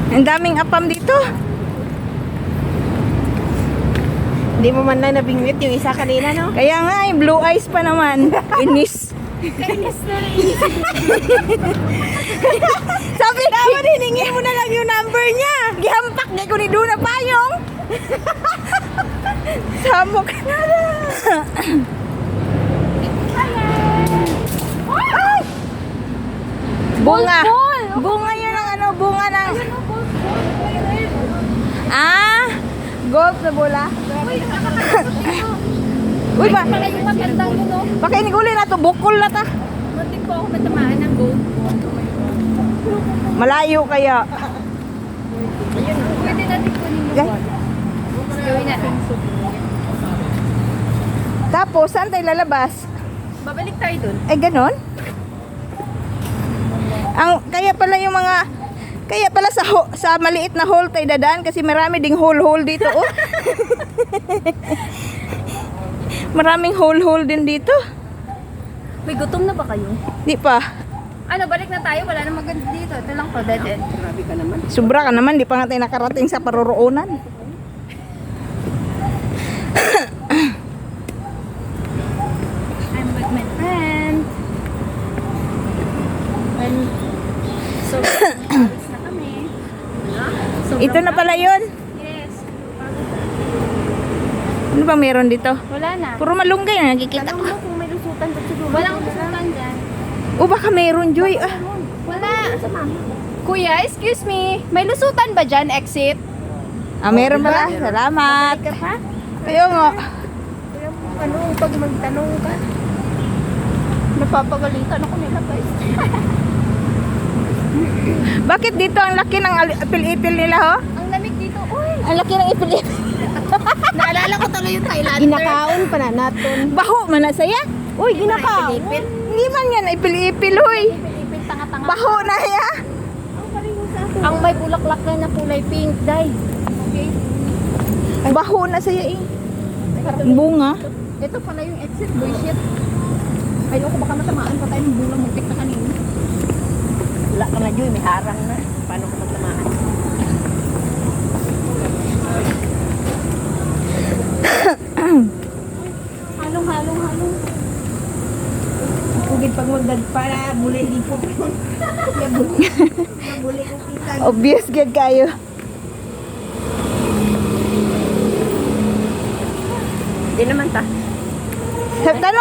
Ang daming apam dito. Hindi mo man lang nabingwit yung isa kanina, no? Kaya nga, blue eyes pa naman. Inis. Kainis na rin. Sabi, Dapat hiningi mo na lang yung number niya. gihampak na ko ni Duna Payong. Samok. Ay! Bunga. Bunga yun ang ano, bunga ng... Ah! Golf na bola. Uy ba? Para yung magandang yun, no? Baka iniguli na to, bukol na ta. Muntik po ako matamaan ng gold. Malayo kaya. Pwede natin kunin yung Gay. Gawin natin. Tapos, saan tayo lalabas? Babalik tayo dun. Eh, ganon? Kaya pala yung mga... Kaya pala sa maliit na hole tayo dadaan kasi marami ding hole dito, oh. Maraming hole din dito. May gutom na ba kayo? Di pa. Ano, balik na tayo. Wala na maganda dito. Ito lang po, dead end. Grabe ka naman. Sobra ka naman, di pa nga tayo nakarating sa paroroonan. I'm with my friend. And so, alis na kami. Ito na pala yun. Yes. Ano ba meron dito? Wala na. Puro malunggay na nakikita Tanong ko. mo kung may lusutan pa siguro. Walang lusutan dyan. O baka meron, Joy. Ah. Wala. Kuya, excuse me. May lusutan ba dyan? Exit? Meron pala. Salamat. Balik ka pa? Ayaw nga. Kuya, ano, pag magtanong ka, napapagalitan ako nila guys. Bakit dito ang laki ng apil-ipil nila, ho? Ang lamig dito. Uy! Ang laki ng ipil-ipil. Naalala ko tuloy yung Thailander. Ginakaon pa na naton. Baho man na saya. Uy, ginakaon. Ipil-ipil. Hindi man yan ipil-ipil, hoy. Ipil-ipil, tanga-tanga. Baho na ya. Ang may bulaklak na kulay pink, day. Okay. Baho na saya eh. Bunga. Ito pala yung exit, bullshit. Ayoko baka matamaan pa tayo ng bulang muntik na kanina. Wala ka na, Joy. May harang na. Paano ka magtamaan? Halong. Kugid pag magdagpara, bulay lipo. Bulay ko kita. Obvious gad kayo. Di naman ta.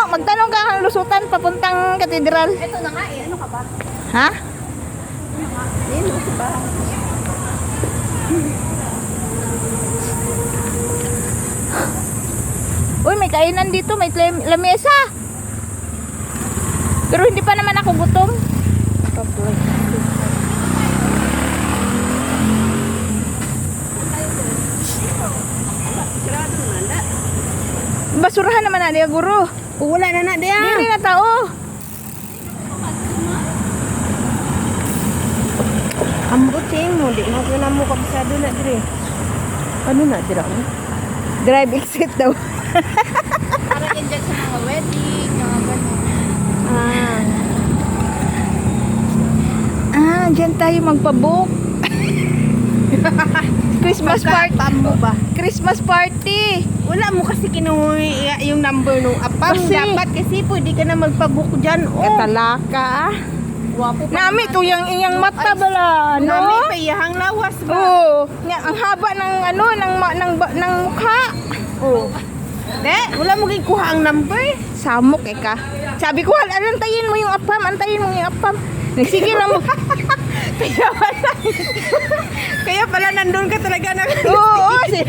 Magtanong ka ang lusutan papuntang katedral. Ito na nga eh, ano ka ba? Ha? Ayun, ano ba? Uy, may kainan dito, may lamesa. Pero hindi pa naman ako gutom. Basurahan naman na niya, guro. Wala na na diya. Dili na tao. Ambutin mo. Di mo na mo kabisado na dire. Ano na dira? Drive exit daw. Para yan dyan sa mga wedding, mga gano'n. Dyan tayo magpabook. Christmas party. Pambo ba? Christmas party. Wala mo kasi kinuha yung number nung apam. Kasi- Dapat kasi pwede ka na magpabook dyan. Oh. Katalaka. Guwapo pa. Nami to yung iyang mata bala, no? Nami pa iyahang lawas ba? Oo. Ang haba ng ano ng mukha. Oh. Wala mo kuha ang number. Samok ka. Sabi ko, antayin mo yung apam, antayin mo yung apam. Sige na mo. Kaya pala nandun ka talaga na. Oo, kiss.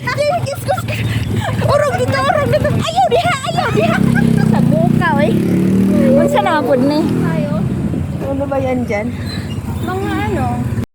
Urog dito. Ayaw diha. Sa buka, oy. Unsa na ako ni? Tayo. Ano ba yan dyan? Mga ano,